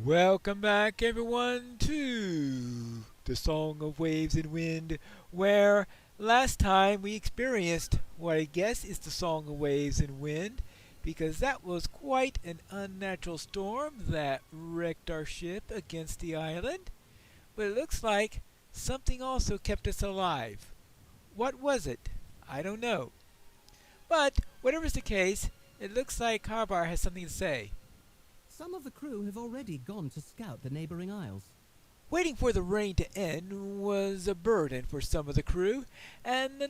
Welcome back, everyone, to the Song of Waves and Wind, where last time we experienced what I guess is the Song of Waves and Wind, because that was quite an unnatural storm that wrecked our ship against the island. But it looks like something also kept us alive. What was it? I don't know. But whatever's the case, it looks like Harbar has something to say. Some of the crew have already gone to scout the neighboring isles. Waiting for the rain to end was a burden for some of the crew, and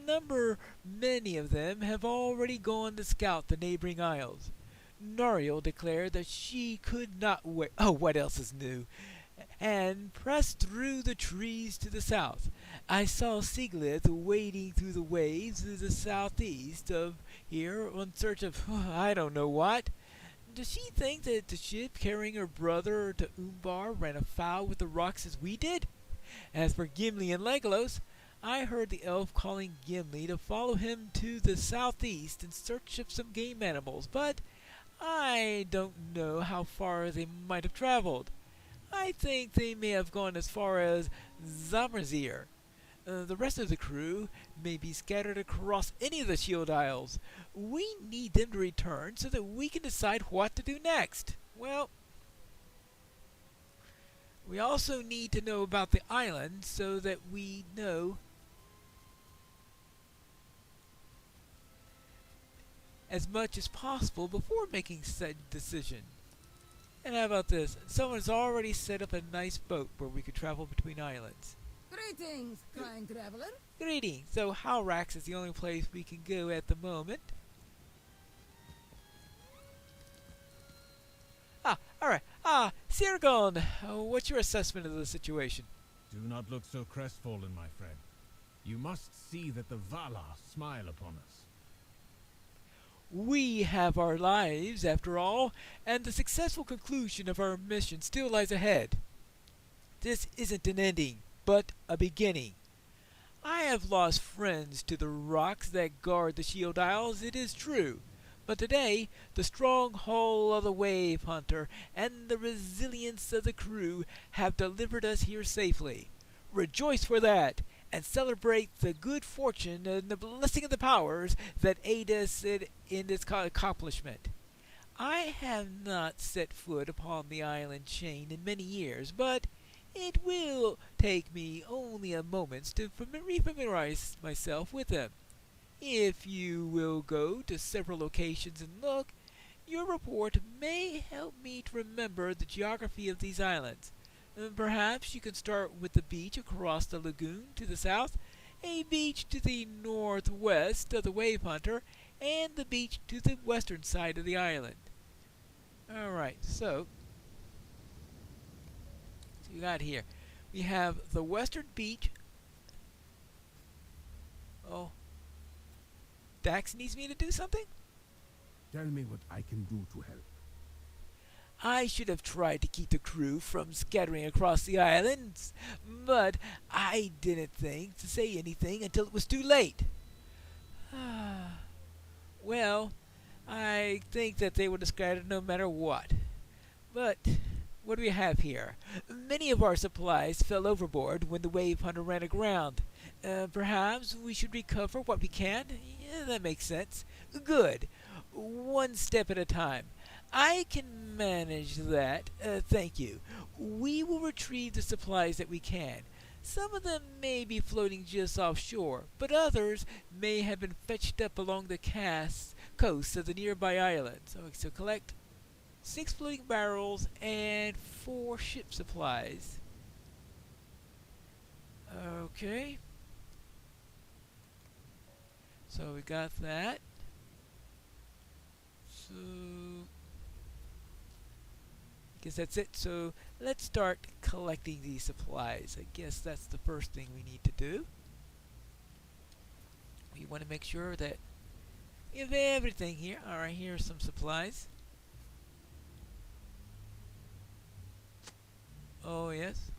many of them, have already gone to scout the neighboring isles. Nariel declared that she could not wait. Oh, what else is new? And pressed through the trees to the south. I saw Siglith wading through the waves to the southeast of here in search of I don't know what. Does she think that the ship carrying her brother to Umbar ran afoul with the rocks as we did? As for Gimli and Legolas, I heard the elf calling Gimli to follow him to the southeast in search of some game animals, but I don't know how far they might have traveled. I think they may have gone as far as Zamerzir. The rest of the crew may be scattered across any of the shield isles. We need them to return so that we can decide what to do next. Well, we also need to know about the island so that we know as much as possible before making said decision. And how about this? Someone's already set up a nice boat where we could travel between islands. Greetings, kind traveler. Greetings. So Halrax is the only place we can go at the moment. Alright. Sirgon, what's your assessment of the situation? Do not look so crestfallen, my friend. You must see that the Valar smile upon us. We have our lives, after all, and the successful conclusion of our mission still lies ahead. This isn't an ending, but a beginning. I have lost friends to the rocks that guard the Shield Isles, it is true, but today the strong hull of the Wave Hunter and the resilience of the crew have delivered us here safely. Rejoice for that, and celebrate the good fortune and the blessing of the powers that aid us in this accomplishment. I have not set foot upon the island chain in many years, but it will take me only a moment to refamiliarize myself with them. If you will go to several locations and look, your report may help me to remember the geography of these islands. Perhaps you can start with the beach across the lagoon to the south, a beach to the northwest of the Wave Hunter, and the beach to the western side of the island. Alright, so we got here. We have the western beach. Oh. Dax needs me to do something? Tell me what I can do to help. I should have tried to keep the crew from scattering across the islands, but I didn't think to say anything until it was too late. Well, I think that they would have scattered no matter what. But what do we have here? Many of our supplies fell overboard when the Wave Hunter ran aground. Perhaps we should recover what we can? Yeah, that makes sense. Good. One step at a time. I can manage that, thank you. We will retrieve the supplies that we can. Some of them may be floating just offshore, but others may have been fetched up along the coast of the nearby islands. So collect 6 floating barrels and 4 ship supplies. Okay. So we got that. So I guess that's it. So let's start collecting these supplies. I guess that's the first thing we need to do. We want to make sure that we have everything here. Alright, here are some supplies. Oh yes.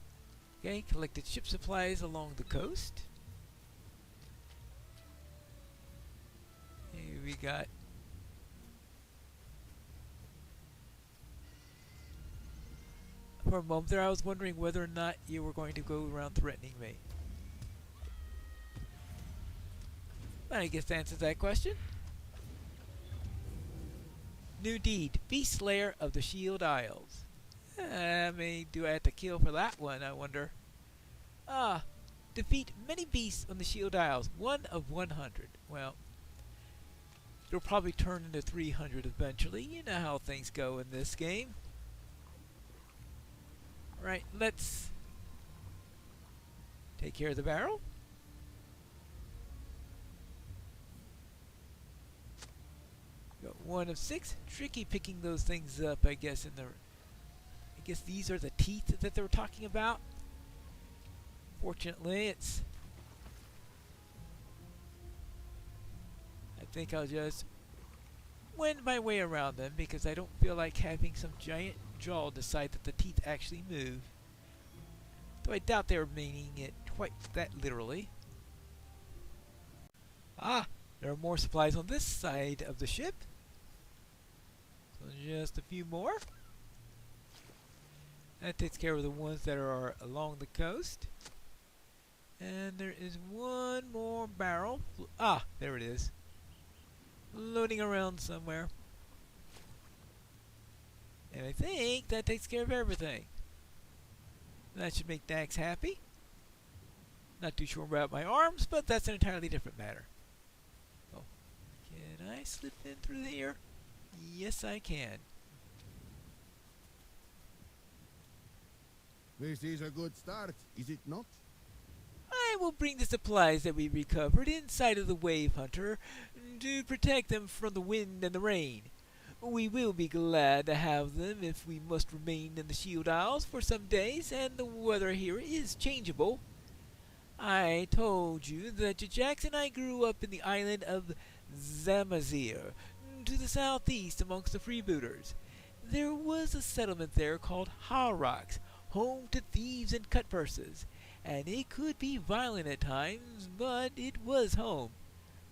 Okay, collected ship supplies along the coast. Here we got For a moment there I was wondering whether or not you were going to go around threatening me. But I guess that answers that question. New deed, Beast Slayer of the Shield Isles. How many do I have to kill for that one, I wonder? Ah, defeat many beasts on the Shield Isles, 1 of 100. Well, it'll probably turn into 300 eventually. You know how things go in this game. Right, let's take care of the barrel. Got 1 of 6. Tricky picking those things up, I guess, I guess these are the teeth that they were talking about. Fortunately, I think I'll just wend my way around them because I don't feel like having some giant jaw decide that the teeth actually move. Though I doubt they're meaning it quite that literally. Ah, there are more supplies on this side of the ship. So just a few more. That takes care of the ones that are along the coast. And there is one more barrel. Ah, there it is. Floating around somewhere. And I think that takes care of everything. That should make Dax happy. Not too sure about my arms, but that's an entirely different matter. Oh, can I slip in through here? Yes, I can. This is a good start, is it not? I will bring the supplies that we recovered inside of the Wave Hunter to protect them from the wind and the rain. We will be glad to have them if we must remain in the Shield Isles for some days, and the weather here is changeable. I told you that Jax and I grew up in the island of Zamazir, to the southeast amongst the freebooters. There was a settlement there called Harrox, home to thieves and cutpurses, and it could be violent at times, but it was home.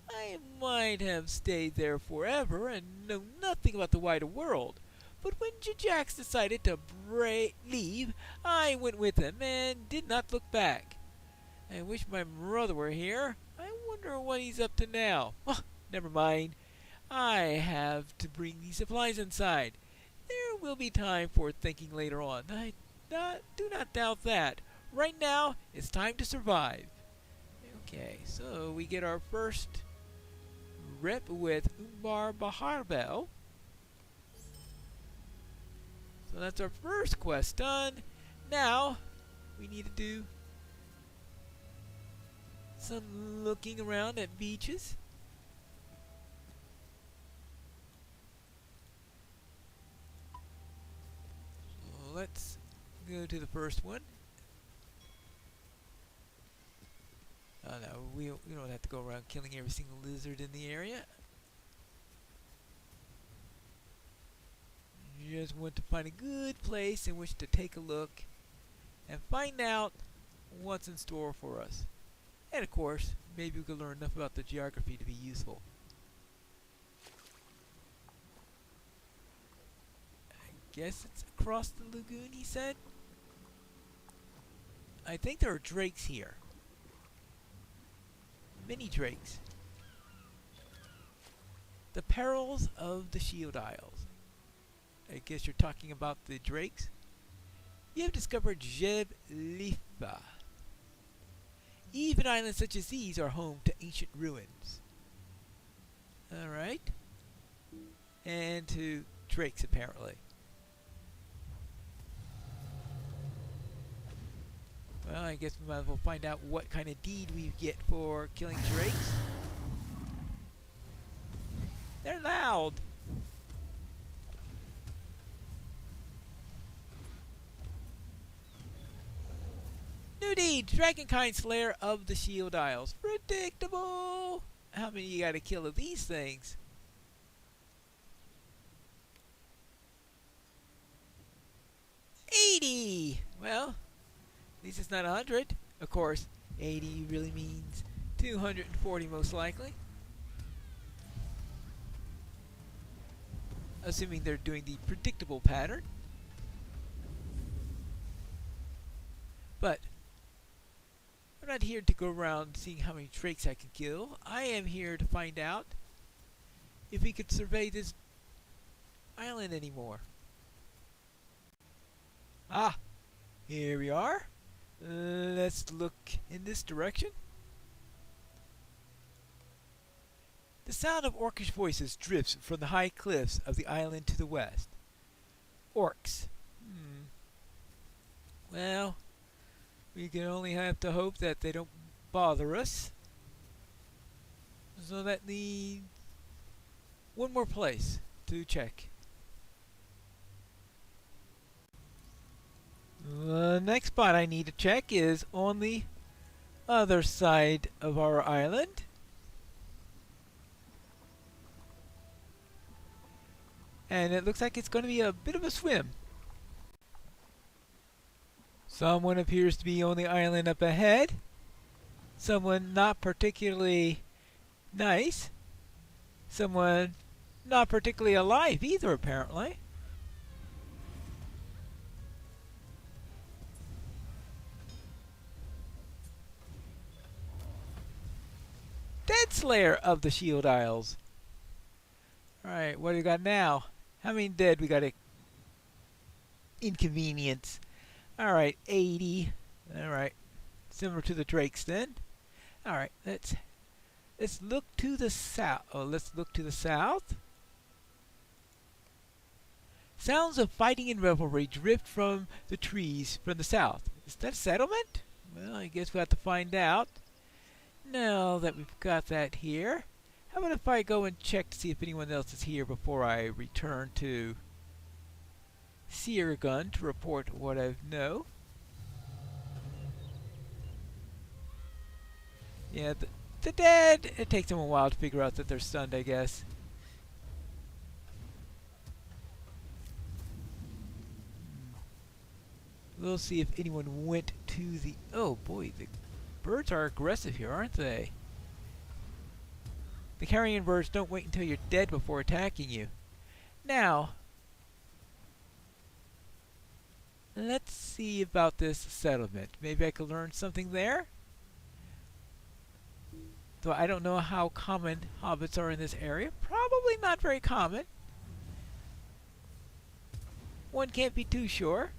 I might have stayed there forever and know nothing about the wider world, but when Jax decided to leave, I went with him and did not look back. I wish my brother were here. I wonder what he's up to now. Oh, never mind. I have to bring these supplies inside. There will be time for thinking later on. I do not doubt that. Right now, it's time to survive. Okay, so we get our first rep with Umbar Baharbel. So that's our first quest done. Now, we need to do some looking around at beaches. So let's go to the first one. Oh no, we don't have to go around killing every single lizard in the area. You just want to find a good place in which to take a look and find out what's in store for us. And of course, maybe we could learn enough about the geography to be useful. I guess it's across the lagoon, he said. I think there are drakes here. Many drakes. The perils of the Shield Isles. I guess you're talking about the drakes. You have discovered Jeb Lifa. Even islands such as these are home to ancient ruins. Alright. And to drakes, apparently. Well, I guess we might as well find out what kind of deed we get for killing drakes. They're loud! New deed! Dragonkind Slayer of the Shield Isles. Predictable! How many you gotta kill of these things? 80! Well, at least it's not 100. Of course, 80 really means 240 most likely. Assuming they're doing the predictable pattern. But I'm not here to go around seeing how many drakes I can kill. I am here to find out if we could survey this island anymore. Ah, here we are. Let's look in this direction. The sound of orcish voices drifts from the high cliffs of the island to the west. Orcs. Well, we can only have to hope that they don't bother us. So that leaves one more place to check. The next spot I need to check is on the other side of our island. And it looks like it's going to be a bit of a swim. Someone appears to be on the island up ahead. Someone not particularly nice. Someone not particularly alive either, apparently. Dead Slayer of the Shield Isles. Alright, what do we got now? How many dead we got to inconvenience? Alright, 80. Alright. Similar to the drakes then. Alright, let's look to the south. Let's look to the south. Sounds of fighting and revelry drift from the trees from the south. Is that a settlement? Well, I guess we'll have to find out. Now that we've got that here, how about if I go and check to see if anyone else is here before I return to Gun to report what I know. Yeah, the dead, it takes them a while to figure out that they're stunned, I guess. We'll see if anyone went to the... Oh boy, the birds are aggressive here, aren't they? The carrion birds don't wait until you're dead before attacking you. Now, let's see about this settlement. Maybe I could learn something there? Though I don't know how common hobbits are in this area. Probably not very common. One can't be too sure.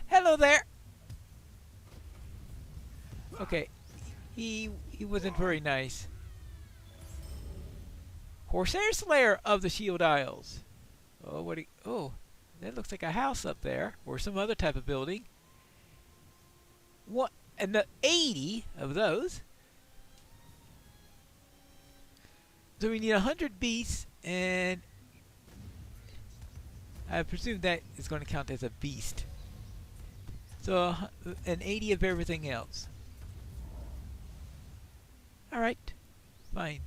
Hello there! Okay, he wasn't very nice. Horsair Slayer of the Shield Isles. Oh, that looks like a house up there, or some other type of building. What? And the 80 of those. So we need 100 beasts, and I presume that is going to count as a beast. So, an 80 of everything else. Alright, fine.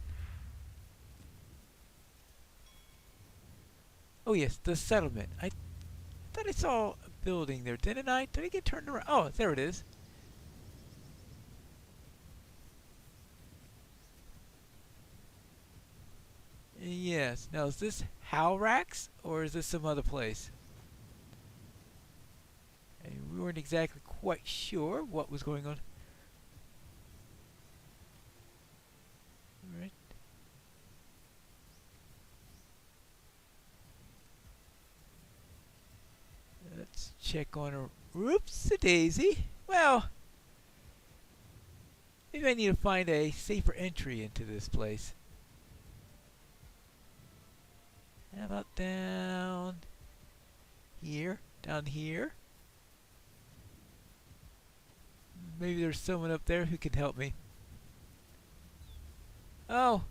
Oh yes, the settlement. I thought I saw a building there, didn't I? Did I get turned around? Oh, there it is. Yes. Now, is this Halrax, or is this some other place? And we weren't exactly quite sure what was going on. Alright. Let's check on her. Whoops-a-daisy. Well, maybe I need to find a safer entry into this place. How about down here? Down here? Maybe there's someone up there who can help me. Oh!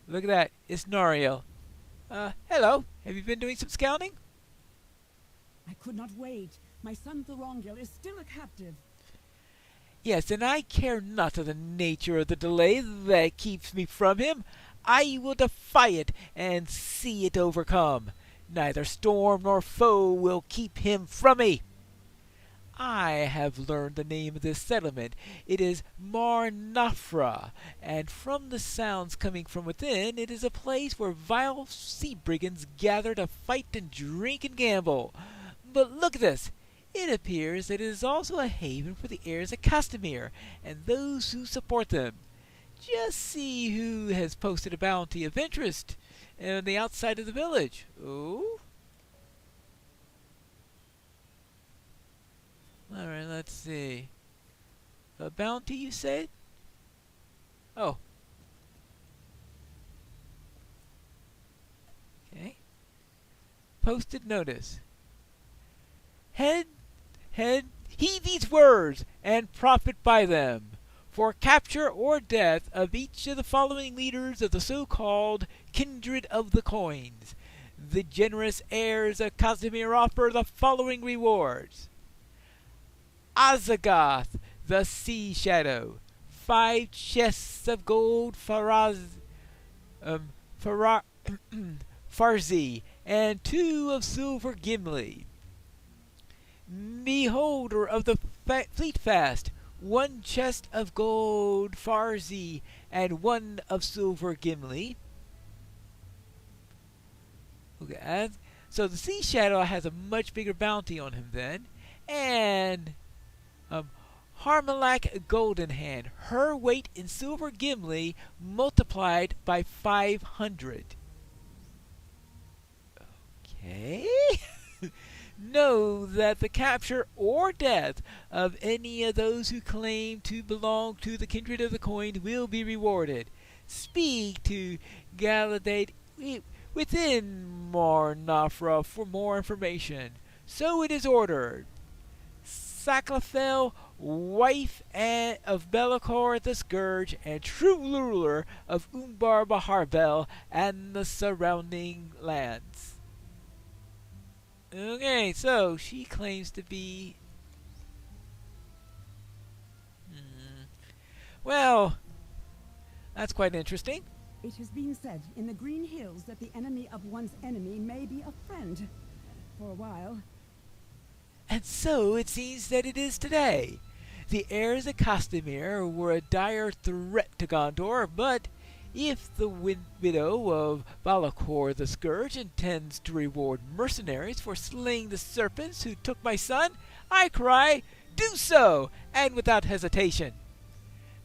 Look at that. It's Nariel. Hello. Have you been doing some scouting? I could not wait. My son Thorongil is still a captive. Yes, and I care not of the nature of the delay that keeps me from him. I will defy it and see it overcome. Neither storm nor foe will keep him from me. I have learned the name of this settlement. It is Mar Nafra, and from the sounds coming from within, it is a place where vile sea brigands gather to fight and drink and gamble. But look at this! It appears that it is also a haven for the heirs of Castamere and those who support them. Just see who has posted a bounty of interest on the outside of the village. Oh? Alright, let's see. A bounty, you said? Oh. Okay. Posted notice. Heed these words, and profit by them. For capture or death of each of the following leaders of the so-called Kindred of the Coins, the generous heirs of Casimir offer the following rewards. Azagath, the Sea Shadow, 5 chests of gold Farzi, and 2 of silver Gimli. Beholder of the Fleet Fast, 1 chest of gold Farzi, and 1 of silver Gimli. Okay, so the Sea Shadow has a much bigger bounty on him then. And Harmalak Golden Hand, her weight in silver Gimli multiplied by 500. Okay. Know that the capture or death of any of those who claim to belong to the Kindred of the Coin will be rewarded. Speak to Galadate within Mar Nafra for more information. So it is ordered. Saclafel, wife of Bellicor the Scourge, and true ruler of Umbar Baharbel and the surrounding lands. Okay, so she claims to be... Well, that's quite interesting. It has been said in the Green Hills that the enemy of one's enemy may be a friend. For a while. And so it seems that it is today. The heirs of Castamere were a dire threat to Gondor, but if the widow of Valakor the Scourge intends to reward mercenaries for slaying the serpents who took my son, I cry, do so, and without hesitation.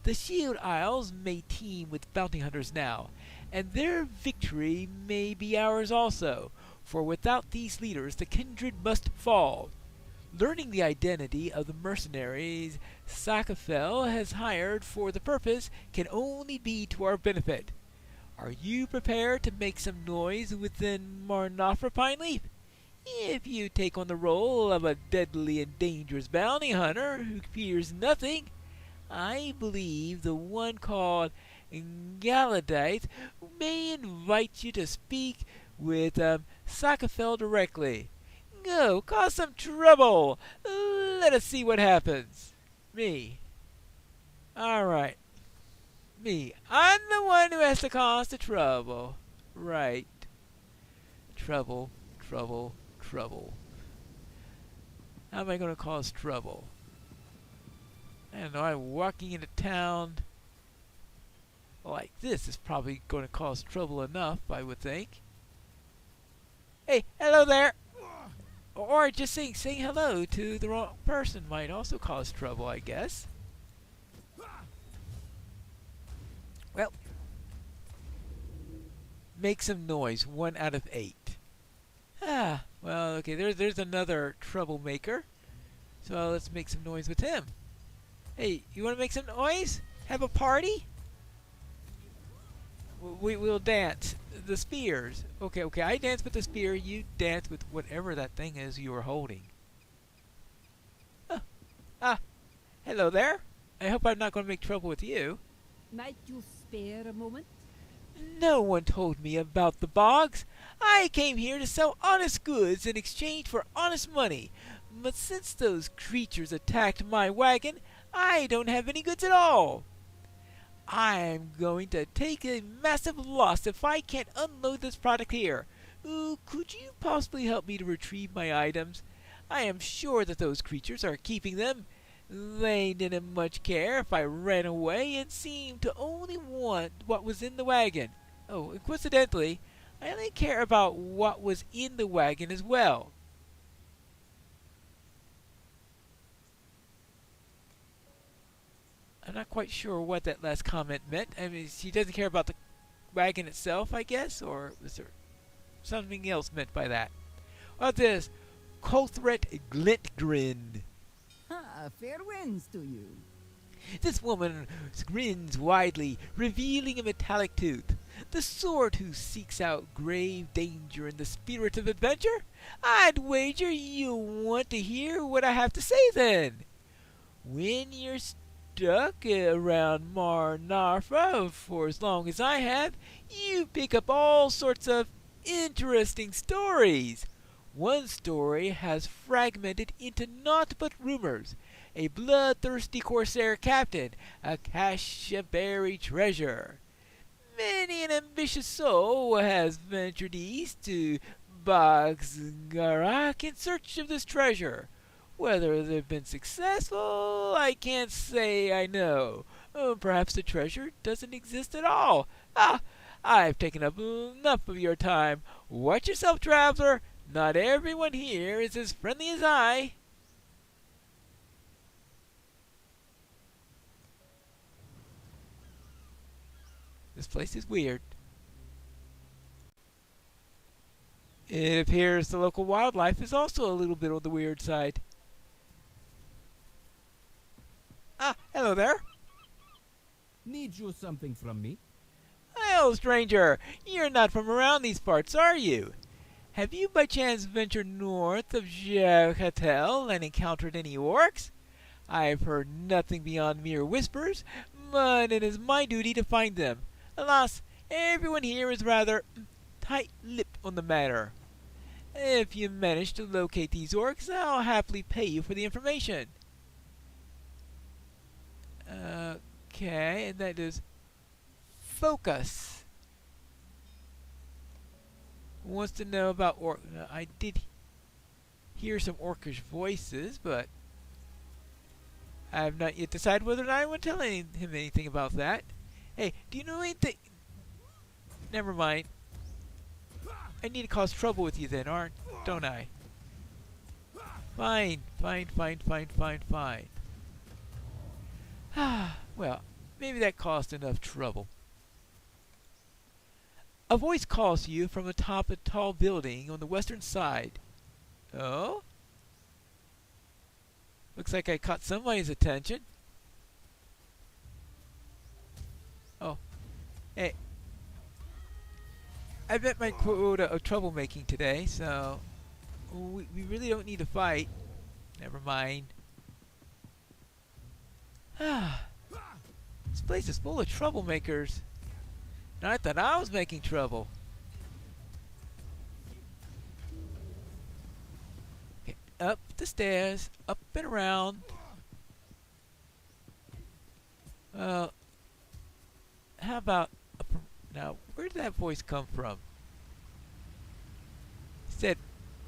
The Shield Isles may teem with bounty hunters now, and their victory may be ours also, for without these leaders the kindred must fall. Learning the identity of the mercenaries Sakafel has hired for the purpose can only be to our benefit. Are you prepared to make some noise within Mar Nafra, Pineleaf? If you take on the role of a deadly and dangerous bounty hunter who fears nothing, I believe the one called Galadite may invite you to speak with Sakafel directly. Go, cause some trouble. Let us see what happens. Me. Alright. Me. I'm the one who has to cause the trouble. Right. Trouble, trouble, trouble. How am I going to cause trouble? I don't know, I'm walking into town like this is probably going to cause trouble enough, I would think. Hey, hello there! Or just saying hello to the wrong person might also cause trouble, I guess. Well, make some noise. 1 out of 8. Ah, well, okay. There's another troublemaker. So let's make some noise with him. Hey, you want to make some noise? Have a party? We'll dance. The spears. Okay, I dance with the spear. You dance with whatever that thing is you are holding. Hello there. I hope I'm not going to make trouble with you. Might you spare a moment? No one told me about the bogs. I came here to sell honest goods in exchange for honest money. But since those creatures attacked my wagon, I don't have any goods at all. I'm going to take a massive loss if I can't unload this product here. Could you possibly help me to retrieve my items? I am sure that those creatures are keeping them. They didn't much care if I ran away and seemed to only want what was in the wagon. Oh, and coincidentally, I only care about what was in the wagon as well. I'm not quite sure what that last comment meant. I mean, she doesn't care about the wagon itself, I guess, or was there something else meant by that? What this? Cothret Glintgrin. Ah, fair winds to you. This woman grins widely, revealing a metallic tooth. The sort who seeks out grave danger in the spirit of adventure? I'd wager you want to hear what I have to say then. When you're stuck around Mar Narfa for as long as I have, you pick up all sorts of interesting stories. One story has fragmented into naught but rumors. A bloodthirsty corsair captain, a cache of buried treasure. Many an ambitious soul has ventured east to Bagzgarak in search of this treasure. Whether they've been successful, I can't say I know. Perhaps the treasure doesn't exist at all. Ah, I've taken up enough of your time. Watch yourself, traveler. Not everyone here is as friendly as I. This place is weird. It appears the local wildlife is also a little bit on the weird side. Ah, hello there. Need you something from me? Hello, stranger. You're not from around these parts, are you? Have you by chance ventured north of Jekhatel and encountered any orcs? I've heard nothing beyond mere whispers, but it is my duty to find them. Alas, everyone here is rather tight-lipped on the matter. If you manage to locate these orcs, I'll happily pay you for the information. Okay, and that is Focus. Wants to know about orc. I did hear some orcish voices, but I have not yet decided whether or not I want to tell him anything about that. Hey, do you know anything? Never mind. I need to cause trouble with you then, don't I? Fine. Well, maybe that caused enough trouble. A voice calls to you from the top of a tall building on the western side. Oh? Looks like I caught somebody's attention. Oh. Hey. I've met my quota of troublemaking today, so we really don't need to fight. Never mind. This place is full of troublemakers. And I thought I was making trouble. Okay, up the stairs, up and around. How about now? Where did that voice come from? He said,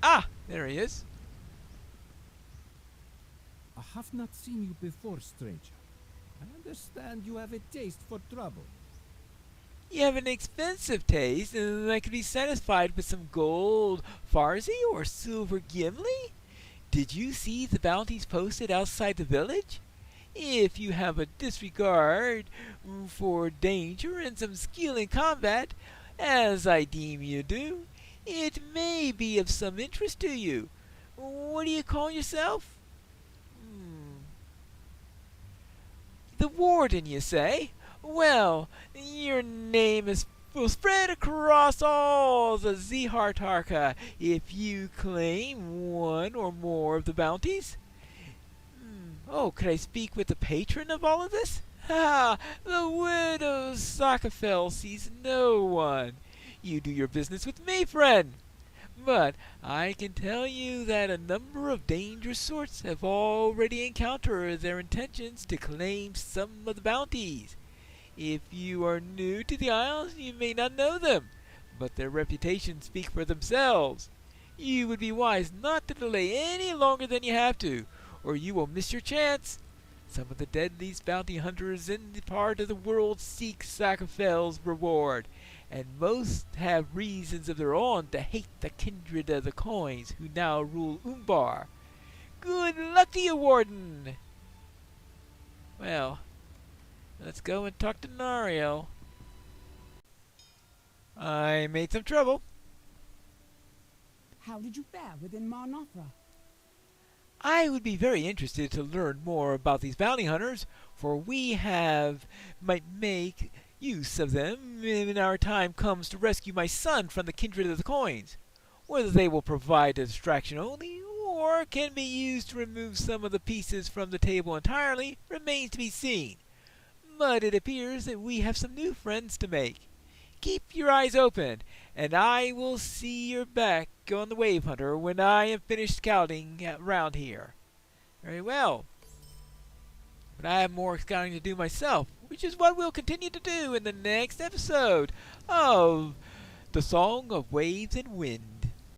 "Ah, there he is." I have not seen you before, stranger. I understand you have a taste for trouble. You have an expensive taste, and I could be satisfied with some gold farsi or silver gimli. Did you see the bounties posted outside the village? If you have a disregard for danger and some skill in combat, as I deem you do, it may be of some interest to you. What do you call yourself? The Warden, you say? Well, your name will spread across all the Zihartarka if you claim one or more of the bounties. Oh, could I speak with the patron of all of this? Ha! The widow Sakafel sees no one. You do your business with me, friend. But I can tell you that a number of dangerous sorts have already encountered their intentions to claim some of the bounties. If you are new to the Isles, you may not know them, but their reputations speak for themselves. You would be wise not to delay any longer than you have to, or you will miss your chance. Some of the deadliest bounty hunters in the part of the world seek Sacaphel's reward, and most have reasons of their own to hate the kindred of the coins who now rule Umbar. Good luck to you, Warden! Well, let's go and talk to Nario. I made some trouble. How did you fare within Mar Nothra? I would be very interested to learn more about these bounty hunters, for we might make use of them when our time comes to rescue my son from the kindred of the coins. Whether they will provide a distraction only, or can be used to remove some of the pieces from the table entirely, remains to be seen. But it appears that we have some new friends to make. Keep your eyes open, and I will see your back on the Wave Hunter when I am finished scouting around here. Very well. But I have more scouting to do myself, which is what we'll continue to do in the next episode of The Song of Waves and Wind.